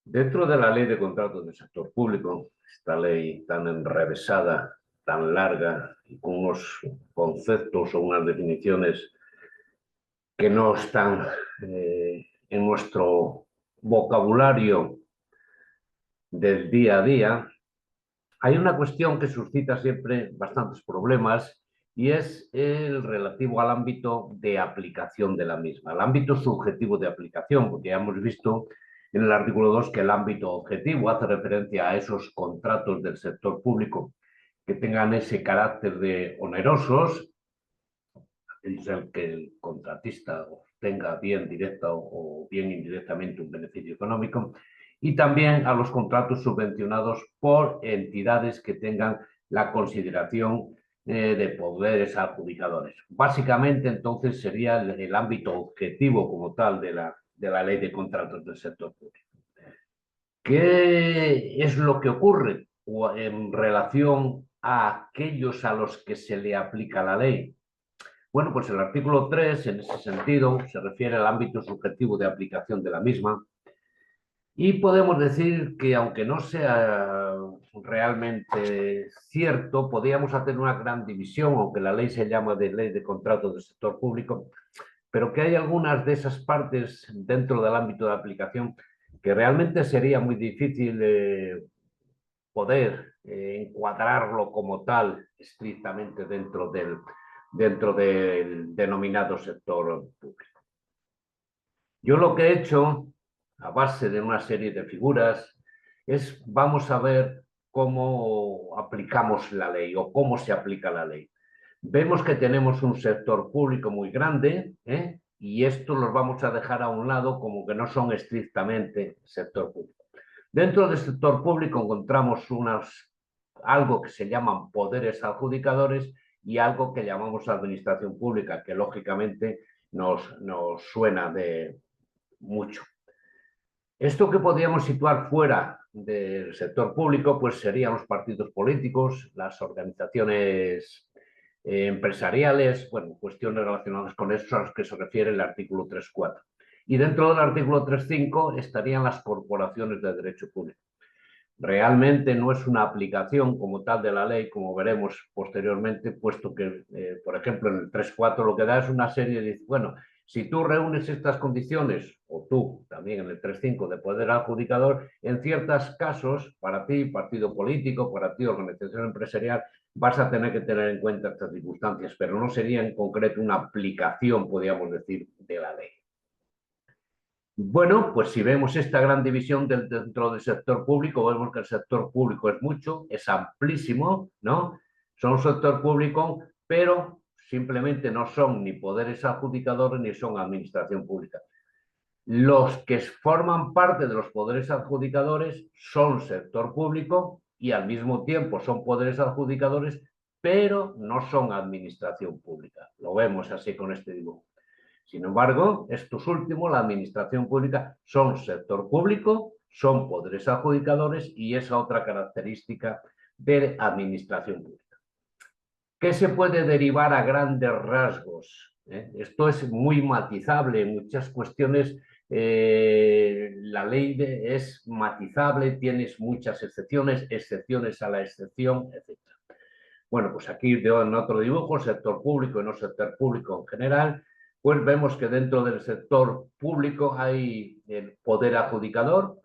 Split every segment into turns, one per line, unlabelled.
Dentro de la ley de contratos del sector público, esta ley tan enrevesada, tan larga, y con unos conceptos o unas definiciones que no están en nuestro vocabulario del día a día, hay una cuestión que suscita siempre bastantes problemas y es el relativo al ámbito de aplicación de la misma, el ámbito subjetivo de aplicación, porque ya hemos visto en el artículo 2 que el ámbito objetivo hace referencia a esos contratos del sector público que tengan ese carácter de onerosos, es el que el contratista obtenga bien directa o bien indirectamente un beneficio económico, y también a los contratos subvencionados por entidades que tengan la consideración de poderes adjudicadores. Básicamente, entonces, sería el ámbito objetivo como tal de la ley de contratos del sector público. ¿Qué es lo que ocurre en relación a aquellos a los que se le aplica la ley? Bueno, pues el artículo 3, en ese sentido, se refiere al ámbito subjetivo de aplicación de la misma y podemos decir que, aunque no sea realmente cierto, podríamos hacer una gran división, aunque la ley se llama de ley de contratos del sector público, pero que hay algunas de esas partes dentro del ámbito de aplicación que realmente sería muy difícil poder encuadrarlo como tal estrictamente dentro del denominado sector público. Yo lo que he hecho, a base de una serie de figuras, es vamos a ver cómo aplicamos la ley o cómo se aplica la ley. Vemos que tenemos un sector público muy grande, y esto los vamos a dejar a un lado como que no son estrictamente sector público. Dentro del sector público encontramos algo que se llaman poderes adjudicadores y algo que llamamos administración pública, que lógicamente nos suena de mucho. Esto que podríamos situar fuera del sector público, pues serían los partidos políticos, las organizaciones empresariales, bueno, cuestiones relacionadas con eso a las que se refiere el artículo 3.4. Y dentro del artículo 3.5 estarían las corporaciones de derecho público. Realmente no es una aplicación como tal de la ley, como veremos posteriormente, puesto que, por ejemplo, en el 3.4 lo que da es una serie de, bueno, si tú reúnes estas condiciones, o tú también en el 3.5 de poder adjudicador, en ciertos casos, para ti, partido político, para ti, organización empresarial, vas a tener que tener en cuenta estas circunstancias, pero no sería en concreto una aplicación, podríamos decir, de la ley. Bueno, pues si vemos esta gran división dentro del sector público, vemos que el sector público es mucho, es amplísimo, ¿no? Son un sector público, pero simplemente no son ni poderes adjudicadores ni son administración pública. Los que forman parte de los poderes adjudicadores son sector público y al mismo tiempo son poderes adjudicadores, pero no son administración pública. Lo vemos así con este dibujo. Sin embargo, estos últimos, la administración pública, son sector público, son poderes adjudicadores y esa otra característica de administración pública. ¿Qué se puede derivar a grandes rasgos? Esto es muy matizable en muchas cuestiones. La ley es matizable, tienes muchas excepciones a la excepción, etc. Bueno, pues aquí en otro dibujo, sector público y no sector público en general, pues vemos que dentro del sector público hay el poder adjudicador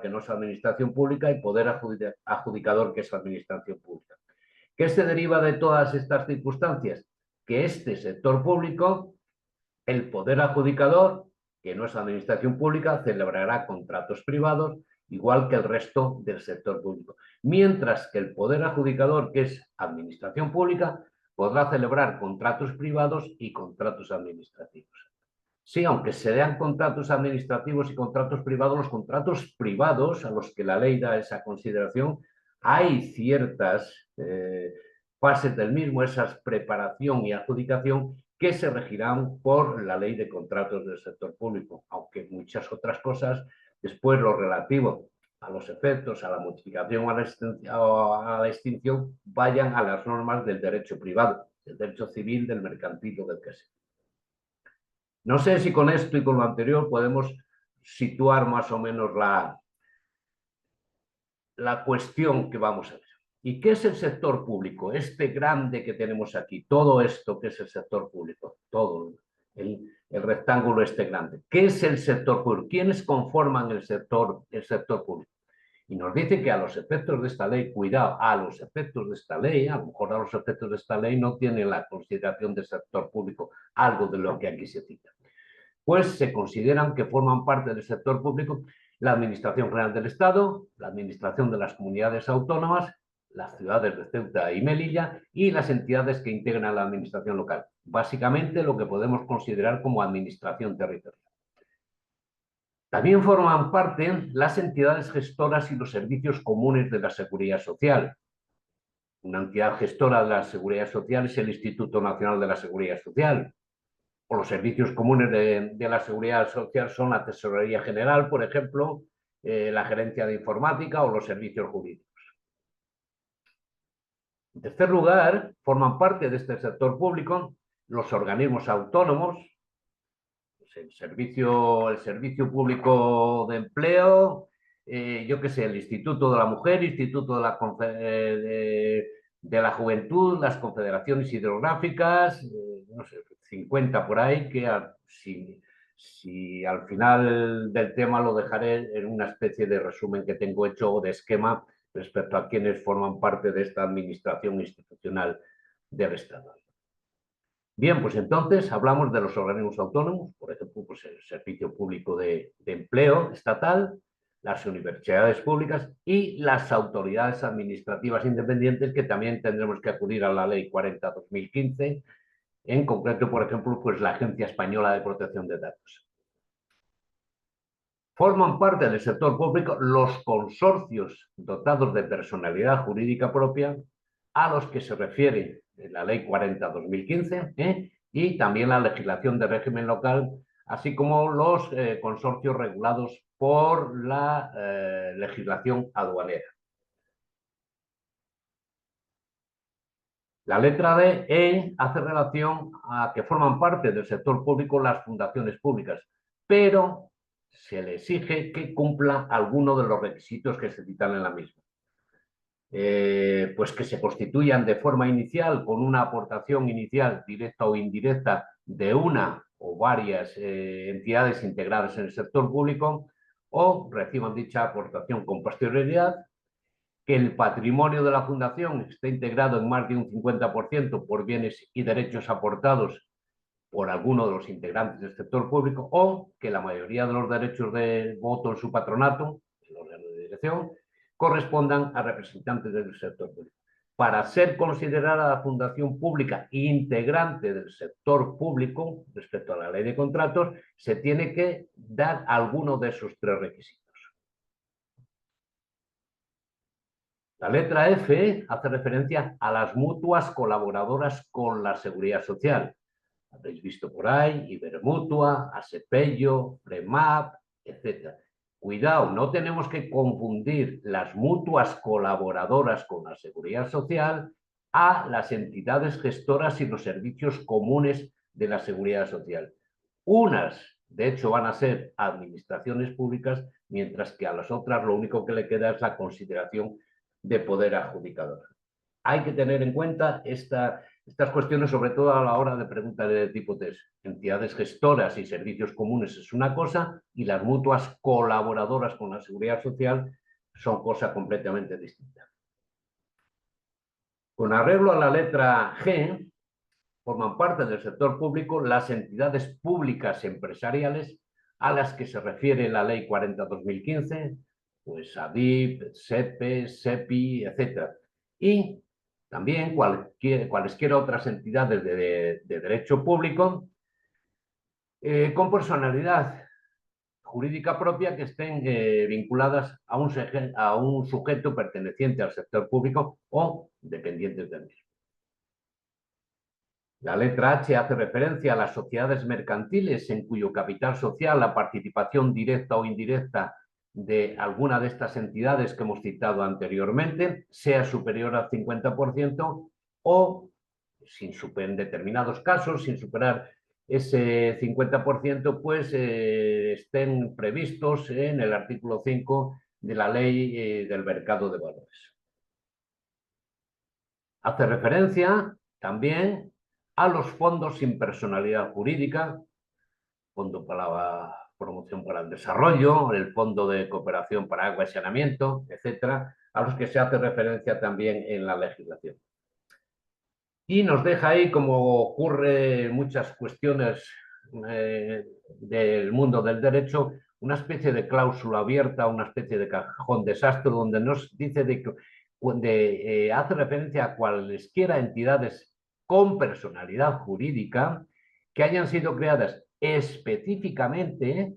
que no es administración pública y poder adjudicador que es administración pública. ¿Qué se deriva de todas estas circunstancias? Que este sector público, el poder adjudicador, que no es administración pública, celebrará contratos privados, igual que el resto del sector público. Mientras que el poder adjudicador, que es administración pública, podrá celebrar contratos privados y contratos administrativos. Sí, aunque se den contratos administrativos y contratos privados, los contratos privados a los que la ley da esa consideración, hay ciertas fases del mismo, esa preparación y adjudicación, que se regirán por la ley de contratos del sector público, aunque muchas otras cosas, después lo relativo a los efectos, a la modificación o a la extinción, vayan a las normas del derecho privado, del derecho civil, del mercantil o del que sea. No sé si con esto y con lo anterior podemos situar más o menos la cuestión que vamos a ver. ¿Y qué es el sector público? Este grande que tenemos aquí, todo esto que es el sector público, todo el rectángulo este grande. ¿Qué es el sector público? ¿Quiénes conforman el sector público? Y nos dice que a los efectos de esta ley, cuidado, a los efectos de esta ley, a lo mejor a los efectos de esta ley no tiene la consideración de sector público, algo de lo que aquí se cita. Pues se consideran que forman parte del sector público la Administración General del Estado, la Administración de las Comunidades Autónomas, las ciudades de Ceuta y Melilla y las entidades que integran la Administración local. Básicamente lo que podemos considerar como Administración territorial. También forman parte las entidades gestoras y los servicios comunes de la Seguridad Social. Una entidad gestora de la Seguridad Social es el Instituto Nacional de la Seguridad Social. O los servicios comunes de la Seguridad Social son la Tesorería General, por ejemplo, la Gerencia de Informática o los servicios jurídicos. En tercer lugar, forman parte de este sector público los organismos autónomos, el servicio público de empleo, yo qué sé, el Instituto de la Mujer, Instituto de la Juventud, las confederaciones hidrográficas, no sé, 50 por ahí, que si al final del tema lo dejaré en una especie de resumen que tengo hecho o de esquema respecto a quienes forman parte de esta administración institucional del Estado. Bien, pues entonces hablamos de los organismos autónomos, por ejemplo, pues el Servicio Público de Empleo Estatal, las universidades públicas y las autoridades administrativas independientes, que también tendremos que acudir a la Ley 40/2015, en concreto, por ejemplo, pues la Agencia Española de Protección de Datos. Forman parte del sector público los consorcios dotados de personalidad jurídica propia, a los que se refiere la Ley 40/2015, y también la legislación de régimen local, así como los consorcios regulados por la legislación aduanera. La letra D hace relación a que forman parte del sector público las fundaciones públicas, pero se le exige que cumpla alguno de los requisitos que se citan en la misma. Pues que se constituyan de forma inicial con una aportación inicial directa o indirecta de una o varias entidades integradas en el sector público, o reciban dicha aportación con posterioridad, que el patrimonio de la fundación esté integrado en más de un 50% por bienes y derechos aportados por alguno de los integrantes del sector público, o que la mayoría de los derechos de voto en su patronato, el órgano de dirección, correspondan a representantes del sector público. Para ser considerada la fundación pública integrante del sector público respecto a la ley de contratos, se tiene que dar alguno de esos tres requisitos. La letra F hace referencia a las mutuas colaboradoras con la Seguridad Social. Habréis visto por ahí Ibermutua, Asepello, Premap, etc. Cuidado, no tenemos que confundir las mutuas colaboradoras con la Seguridad Social a las entidades gestoras y los servicios comunes de la Seguridad Social. Unas, de hecho, van a ser administraciones públicas, mientras que a las otras lo único que le queda es la consideración de poder adjudicador. Hay que tener en cuenta estas cuestiones, sobre todo a la hora de preguntas de tipo test. Entidades gestoras y servicios comunes es una cosa, y las mutuas colaboradoras con la Seguridad Social son cosas completamente distintas. Con arreglo a la letra G, forman parte del sector público las entidades públicas empresariales a las que se refiere la Ley 40/2015, pues ADIP, SEPE, SEPI, etc. Y también cualesquiera otras entidades de derecho público con personalidad jurídica propia que estén vinculadas a un sujeto perteneciente al sector público o dependientes del mismo. La letra H hace referencia a las sociedades mercantiles en cuyo capital social la participación directa o indirecta de alguna de estas entidades que hemos citado anteriormente sea superior al 50%, o, en determinados casos, sin superar ese 50%, pues estén previstos en el artículo 5 de la ley del mercado de valores. Hace referencia también a los fondos sin personalidad jurídica, Fondo para la Promoción para el Desarrollo, el Fondo de Cooperación para Agua y Saneamiento, etcétera, a los que se hace referencia también en la legislación. Y nos deja ahí, como ocurre en muchas cuestiones del mundo del derecho, una especie de cláusula abierta, una especie de cajón desastre, donde nos dice hace referencia a cualesquiera entidades con personalidad jurídica que hayan sido creadas específicamente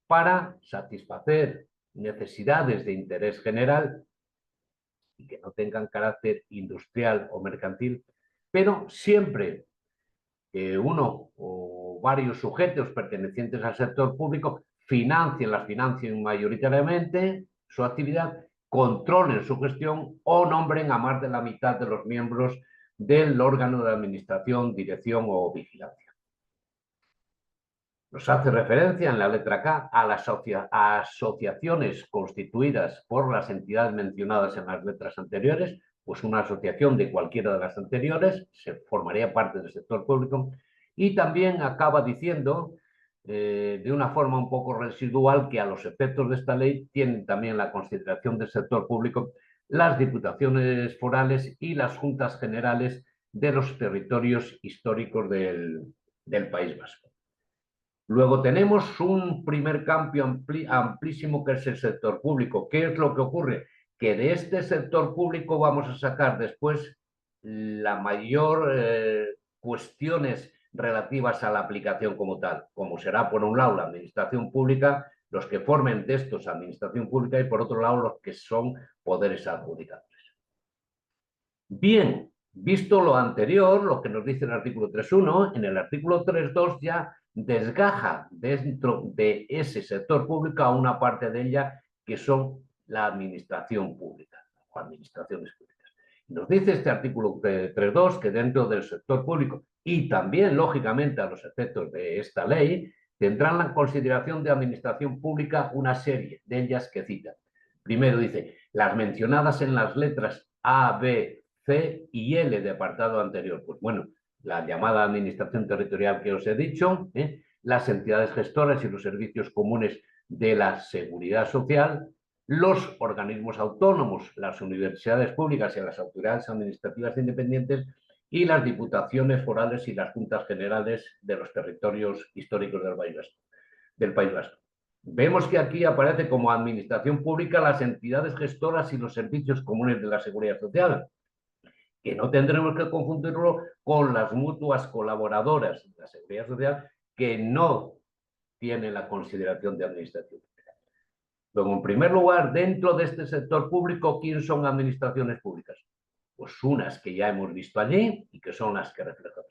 para satisfacer necesidades de interés general y que no tengan carácter industrial o mercantil, pero siempre que uno o varios sujetos pertenecientes al sector público financien mayoritariamente su actividad, controlen su gestión o nombren a más de la mitad de los miembros del órgano de administración, dirección o vigilancia. Nos hace referencia en la letra K a las asociaciones constituidas por las entidades mencionadas en las letras anteriores, pues una asociación de cualquiera de las anteriores se formaría parte del sector público, y también acaba diciendo de una forma un poco residual que a los efectos de esta ley tienen también la consideración del sector público las diputaciones forales y las juntas generales de los territorios históricos del País Vasco. Luego tenemos un primer cambio amplísimo que es el sector público. ¿Qué es lo que ocurre? Que de este sector público vamos a sacar después la mayor cuestiones relativas a la aplicación como tal, como será por un lado la administración pública, los que formen de estos administración pública, y por otro lado los que son poderes adjudicadores. Bien, visto lo anterior, lo que nos dice el artículo 3.1, en el artículo 3.2 ya desgaja dentro de ese sector público a una parte de ella que son la administración pública o administraciones públicas. Nos dice este artículo 3.2 que dentro del sector público y también, lógicamente, a los efectos de esta ley, tendrán la consideración de administración pública una serie de ellas que cita. Primero dice, las mencionadas en las letras A, B, C y L de apartado anterior. Pues bueno, la llamada administración territorial que os he dicho, las entidades gestoras y los servicios comunes de la seguridad social, los organismos autónomos, las universidades públicas y las autoridades administrativas independientes y las diputaciones forales y las juntas generales de los territorios históricos del País Vasco. Vemos que aquí aparece como administración pública las entidades gestoras y los servicios comunes de la seguridad social, que no tendremos que confundirlo con las mutuas colaboradoras de la seguridad social que no tienen la consideración de administración pública. Luego, en primer lugar, dentro de este sector público, ¿quién son administraciones públicas? Pues unas que ya hemos visto allí y que son las que reflejan.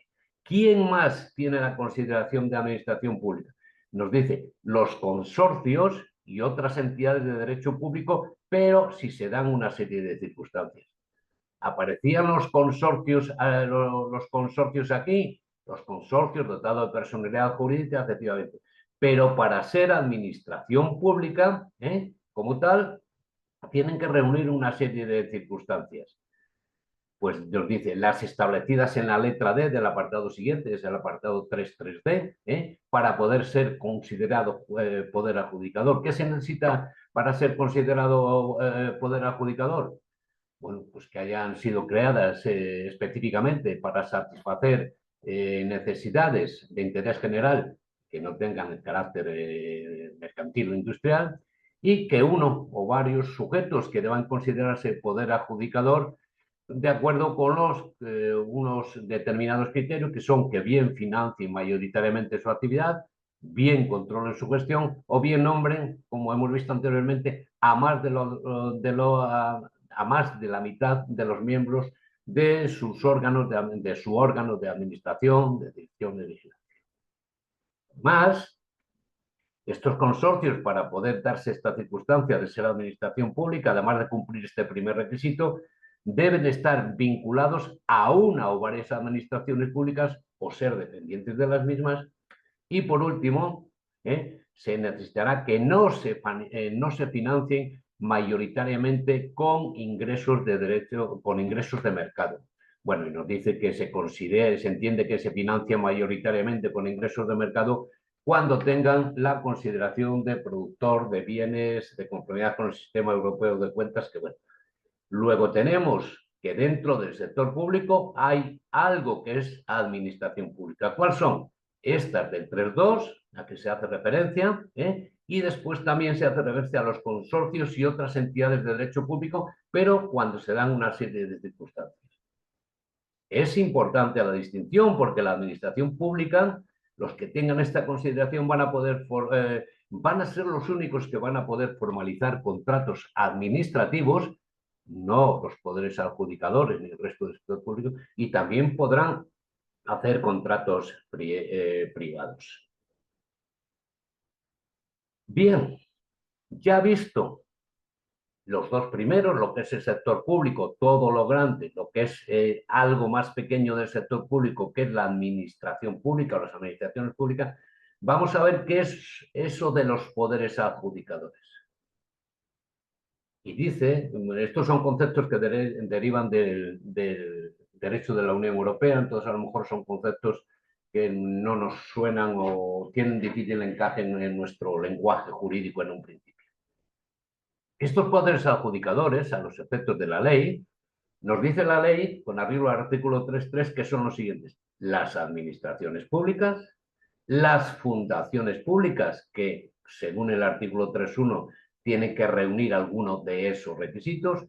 ¿Quién más tiene la consideración de administración pública? Nos dice los consorcios y otras entidades de derecho público, pero si se dan una serie de circunstancias. ¿Aparecían los consorcios aquí? Los consorcios dotados de personalidad jurídica, efectivamente. Pero para ser administración pública, como tal, tienen que reunir una serie de circunstancias. Pues nos dice, las establecidas en la letra D del apartado siguiente, es el apartado 3.3D, para poder ser considerado poder adjudicador. ¿Qué se necesita para ser considerado poder adjudicador? Bueno, pues que hayan sido creadas específicamente para satisfacer necesidades de interés general que no tengan el carácter mercantil o industrial, y que uno o varios sujetos que deban considerarse poder adjudicador de acuerdo con unos determinados criterios que son que bien financien mayoritariamente su actividad, bien controlen su gestión o bien nombren, como hemos visto anteriormente, a más a más de la mitad de los miembros de sus órganos de su órgano de administración, de dirección, de vigilancia. Más, estos consorcios, para poder darse esta circunstancia de ser administración pública, además de cumplir este primer requisito, deben estar vinculados a una o varias administraciones públicas o ser dependientes de las mismas. Y por último, se necesitará que no se financien mayoritariamente con ingresos de derecho, con ingresos de mercado. Bueno, y nos dice que se entiende que se financia mayoritariamente con ingresos de mercado cuando tengan la consideración de productor de bienes de conformidad con el sistema europeo de cuentas, que bueno. Luego tenemos que dentro del sector público hay algo que es administración pública. ¿Cuáles son? Estas del 3.2, a que se hace referencia, y después también se hace referencia a los consorcios y otras entidades de derecho público, pero cuando se dan una serie de circunstancias. Es importante la distinción porque la administración pública, los que tengan esta consideración van a ser los únicos que van a poder formalizar contratos administrativos, no los poderes adjudicadores ni el resto del sector público, y también podrán hacer contratos privados. Bien, ya visto los dos primeros, lo que es el sector público, todo lo grande, lo que es algo más pequeño del sector público, que es la administración pública o las administraciones públicas, vamos a ver qué es eso de los poderes adjudicadores. Y dice, estos son conceptos que derivan del derecho de la Unión Europea, entonces a lo mejor son conceptos que no nos suenan o tienen difícil encaje en nuestro lenguaje jurídico en un principio. Estos poderes adjudicadores, a los efectos de la ley, nos dice la ley, con arreglo al artículo 3.3, que son los siguientes: las administraciones públicas, las fundaciones públicas, que según el artículo 3.1 tienen que reunir algunos de esos requisitos,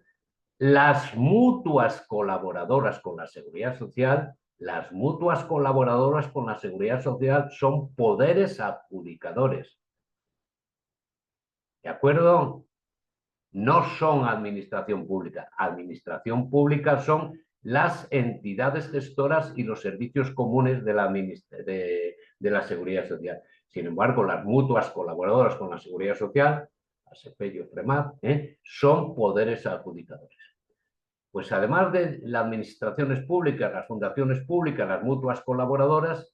las mutuas colaboradoras con la Seguridad Social. Las mutuas colaboradoras con la Seguridad Social son poderes adjudicadores. ¿De acuerdo? No son administración pública. Administración pública son las entidades gestoras y los servicios comunes de la Seguridad Social. Sin embargo, las mutuas colaboradoras con la Seguridad Social, ASEPE y FREMAT, son poderes adjudicadores. Pues además de las administraciones públicas, las fundaciones públicas, las mutuas colaboradoras,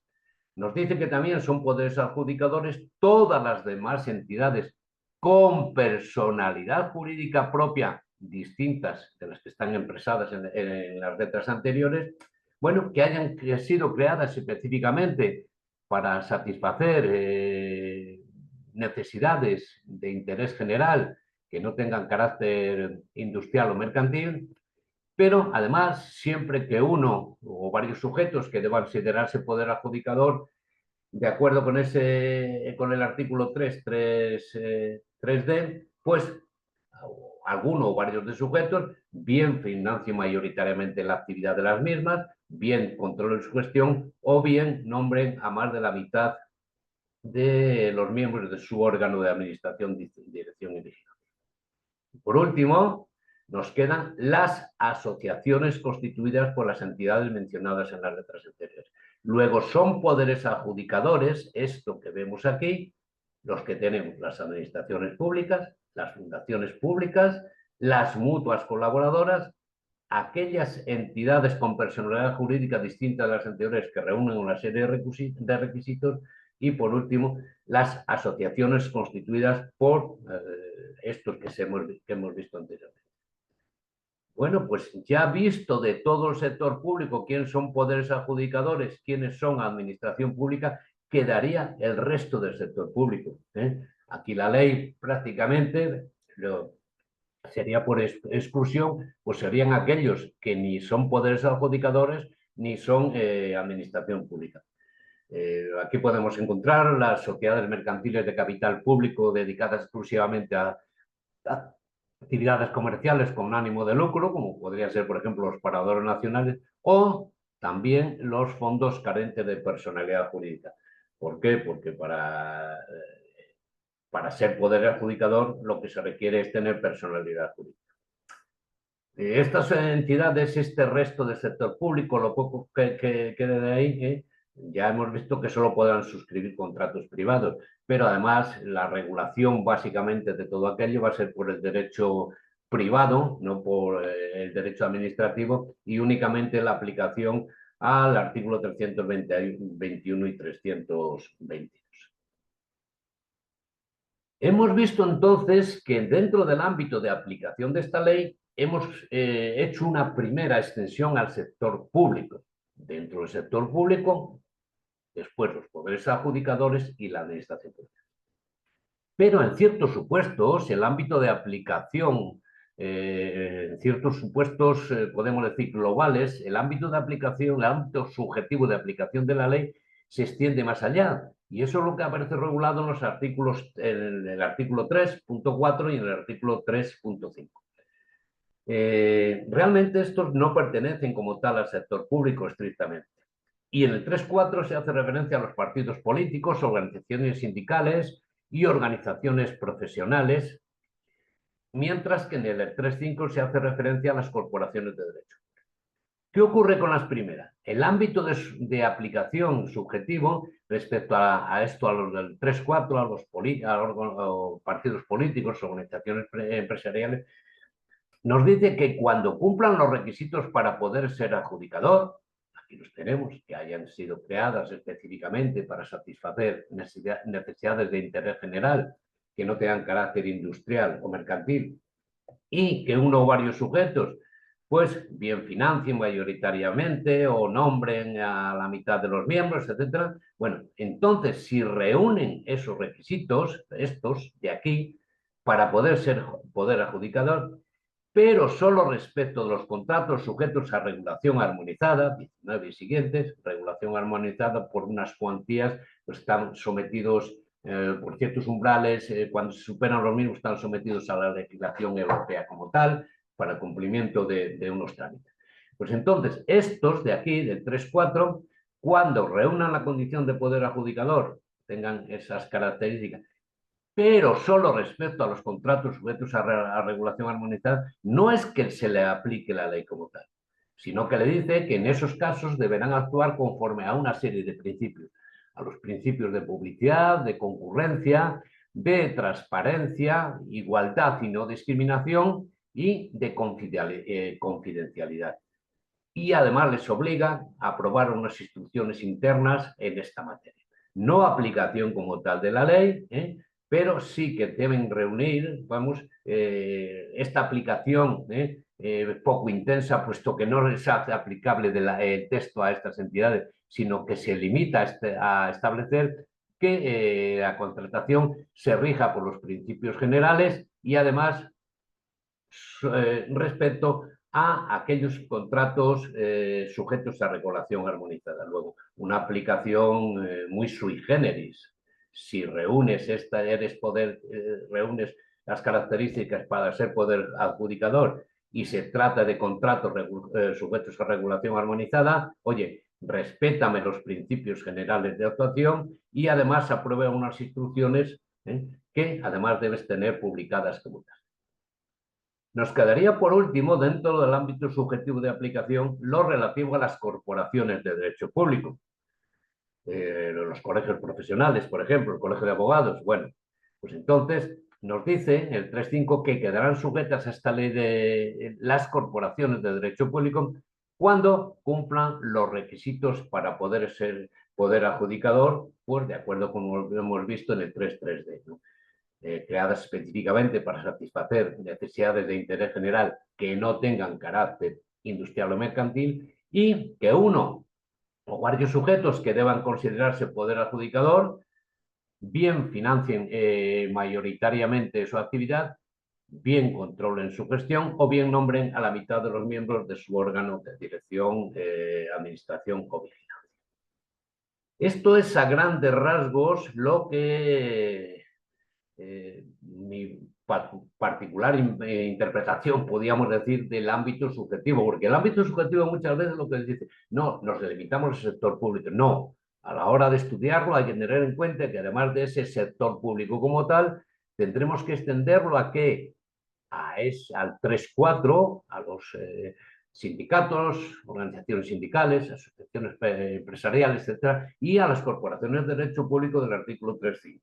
nos dice que también son poderes adjudicadores todas las demás entidades con personalidad jurídica propia, distintas de las que están expresadas en las letras anteriores, bueno, que hayan sido creadas específicamente para satisfacer necesidades de interés general que no tengan carácter industrial o mercantil, pero además, siempre que uno o varios sujetos que deban considerarse poder adjudicador, de acuerdo con el artículo 3.3d, pues alguno o varios de sujetos bien financien mayoritariamente la actividad de las mismas, bien controlen su gestión o bien nombren a más de la mitad de los miembros de su órgano de administración, dirección y vigilancia. Por último, nos quedan las asociaciones constituidas por las entidades mencionadas en las letras anteriores. Luego son poderes adjudicadores, esto que vemos aquí, los que tenemos las administraciones públicas, las fundaciones públicas, las mutuas colaboradoras, aquellas entidades con personalidad jurídica distinta de las anteriores que reúnen una serie de requisitos y, por último, las asociaciones constituidas por estos que hemos visto anteriormente. Bueno, pues ya visto de todo el sector público quiénes son poderes adjudicadores, quiénes son administración pública, quedaría el resto del sector público. Aquí la ley prácticamente sería por exclusión, pues serían aquellos que ni son poderes adjudicadores ni son administración pública. Aquí podemos encontrar las sociedades mercantiles de capital público dedicadas exclusivamente a actividades comerciales con ánimo de lucro, como podría ser, por ejemplo, los paradores nacionales, o también los fondos carentes de personalidad jurídica. ¿Por qué? Porque para ser poder adjudicador lo que se requiere es tener personalidad jurídica. Estas entidades, este resto del sector público, lo poco que quede de ahí, ya hemos visto que solo podrán suscribir contratos privados, pero además la regulación básicamente de todo aquello va a ser por el derecho privado, no por el derecho administrativo, y únicamente la aplicación al artículo 321 y 322. Hemos visto entonces que dentro del ámbito de aplicación de esta ley hemos hecho una primera extensión al sector público. Dentro del sector público, después los poderes adjudicadores y la administración pública. Pero en ciertos supuestos, el ámbito de aplicación, en ciertos supuestos, podemos decir globales, el ámbito de aplicación, el ámbito subjetivo de aplicación de la ley se extiende más allá. Y eso es lo que aparece regulado en los artículos, en el artículo 3.4 y en el artículo 3.5. Realmente estos no pertenecen como tal al sector público estrictamente. Y en el 3.4 se hace referencia a los partidos políticos, organizaciones sindicales y organizaciones profesionales, mientras que en el 3.5 se hace referencia a las corporaciones de derecho. ¿Qué ocurre con las primeras? El ámbito de aplicación subjetivo respecto a esto, a los del 3.4, a los partidos políticos, organizaciones empresariales, nos dice que cuando cumplan los requisitos para poder ser adjudicador, aquí los tenemos, que hayan sido creadas específicamente para satisfacer necesidades de interés general, que no tengan carácter industrial o mercantil, y que uno o varios sujetos, pues bien financien mayoritariamente o nombren a la mitad de los miembros, etcétera. Bueno, entonces, si reúnen esos requisitos, estos de aquí, para poder ser poder adjudicador, pero solo respecto de los contratos sujetos a regulación armonizada, 19 y siguientes, regulación armonizada por unas cuantías, pues están sometidos por ciertos umbrales, cuando se superan los mismos, están sometidos a la legislación europea como tal, para el cumplimiento de unos trámites. Pues entonces, estos de aquí, del 3.4, cuando reúnan la condición de poder adjudicador, tengan esas características, pero solo respecto a los contratos sujetos a regulación armonizada, no es que se le aplique la ley como tal, sino que le dice que en esos casos deberán actuar conforme a una serie de principios, a los principios de publicidad, de concurrencia, de transparencia, igualdad y no discriminación y de confidencialidad. Y además les obliga a aprobar unas instrucciones internas en esta materia. No aplicación como tal de la ley, pero sí que deben reunir, vamos, esta aplicación poco intensa, puesto que no se hace aplicable el texto a estas entidades, sino que se limita a establecer que la contratación se rija por los principios generales y además respecto a aquellos contratos sujetos a regulación armonizada. Luego, una aplicación muy sui generis. Si reúnes reúnes las características para ser poder adjudicador y se trata de contratos sujetos a regulación armonizada, oye, respétame los principios generales de actuación y además aprueba unas instrucciones que además debes tener publicadas como tal. Nos quedaría por último, dentro del ámbito subjetivo de aplicación, lo relativo a las corporaciones de derecho público. Los colegios profesionales, por ejemplo, el colegio de abogados. Bueno, pues entonces nos dice el 3.5 que quedarán sujetas a esta ley de las corporaciones de derecho público cuando cumplan los requisitos para poder ser poder adjudicador, pues de acuerdo con lo que hemos visto en el 3.3d, ¿no? Creadas específicamente para satisfacer necesidades de interés general que no tengan carácter industrial o mercantil y que uno o varios sujetos que deban considerarse poder adjudicador bien financien mayoritariamente su actividad, bien controlen su gestión o bien nombren a la mitad de los miembros de su órgano de dirección, administración o vigilancia. Esto es a grandes rasgos lo que mi particular interpretación, podríamos decir, del ámbito subjetivo, porque el ámbito subjetivo muchas veces lo que dice, no, nos limitamos al sector público. No, a la hora de estudiarlo hay que tener en cuenta que además de ese sector público como tal, tendremos que extenderlo a qué? Al 3.4, a los sindicatos, organizaciones sindicales, asociaciones empresariales, etcétera, y a las corporaciones de derecho público del artículo 3.5.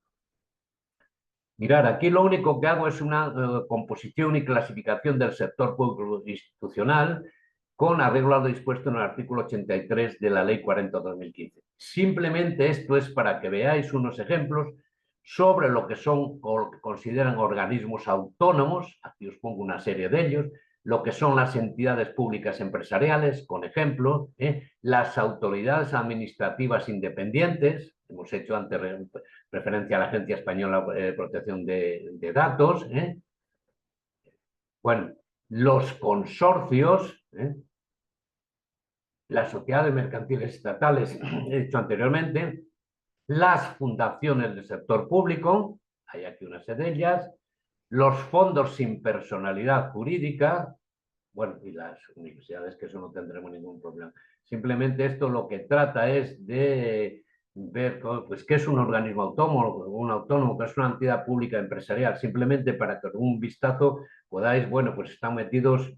Mirar, aquí lo único que hago es una composición y clasificación del sector público institucional con arreglo a lo dispuesto en el artículo 83 de la Ley 40/2015. Simplemente esto es para que veáis unos ejemplos sobre lo que son o lo que consideran organismos autónomos, aquí os pongo una serie de ellos, lo que son las entidades públicas empresariales, con ejemplo, las autoridades administrativas independientes, hemos hecho antes referencia a la Agencia Española de Protección de Datos, bueno, los consorcios, las sociedades mercantiles estatales, he dicho anteriormente, las fundaciones del sector público, hay aquí una serie de ellas, los fondos sin personalidad jurídica, bueno, y las universidades, que eso no tendremos ningún problema. Simplemente esto lo que trata es de ver pues, qué es un organismo autónomo, qué es una entidad pública empresarial, simplemente para que con un vistazo podáis, bueno, pues están metidos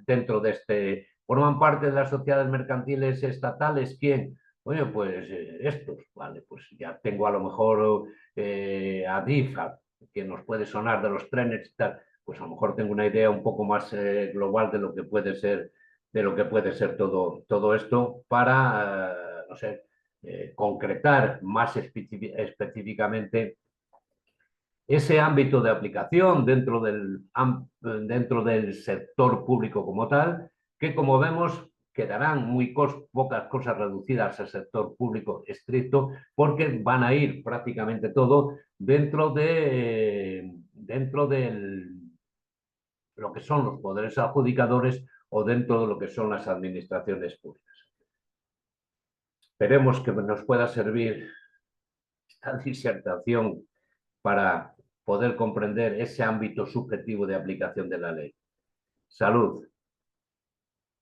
dentro de este, forman parte de las sociedades mercantiles estatales, ¿quién? Bueno, pues estos, vale, pues ya tengo a lo mejor a DIF, que nos puede sonar de los trenes y tal, pues a lo mejor tengo una idea un poco más global de lo que puede ser, todo esto para, no sé, concretar más específicamente ese ámbito de aplicación dentro del sector público como tal, que como vemos quedarán muy pocas cosas reducidas al sector público estricto, porque van a ir prácticamente todo dentro de lo que son los poderes adjudicadores o dentro de lo que son las administraciones públicas. Esperemos que nos pueda servir esta disertación para poder comprender ese ámbito subjetivo de aplicación de la ley. Salud.